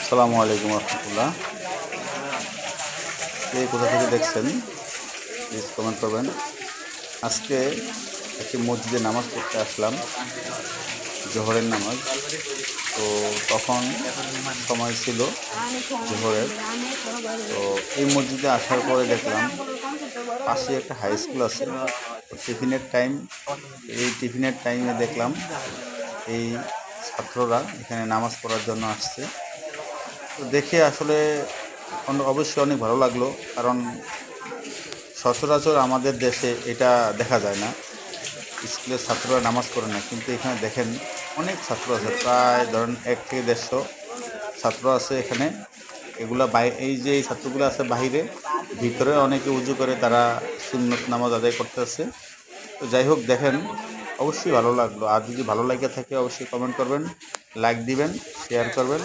আসসালামু আলাইকুম রহমতুল্লাহ। কে কোথা থেকে দেখছেন প্লিজ কমেন্ট করবেন। আজকে একটি মসজিদে নামাজ পড়তে আসলাম, জোহরের নামাজ। তো তখন সময় ছিল জোহরের। তো এই মসজিদে আসার পরে দেখলাম পাশে একটা হাই স্কুল আছে। তো টিফিনের টাইম, এই টিফিনের টাইমে দেখলাম এই ছাত্ররা এখানে নামাজ পড়ার জন্য আসছে। তো দেখে আসলে অবশ্যই অনেক ভালো লাগলো, কারণ সচরাচর আমাদের দেশে এটা দেখা যায় না, স্কুলের ছাত্ররা নামাজ পড়ে না। কিন্তু এখানে দেখেন অনেক ছাত্র আছে, প্রায় ধরেন 1 থেকে 150 ছাত্র আছে এখানে। এই যে এই ছাত্রগুলো আছে বাহিরে, ভিতরে অনেকে উজু করে তারা সুন্নত নামাজ আদায় করতেছে। তো যাই হোক, দেখেন অবশ্যই ভালো লাগলো। আর যদি ভালো লাগে থাকে অবশ্যই কমেন্ট করবেন, লাইক দিবেন, শেয়ার করবেন।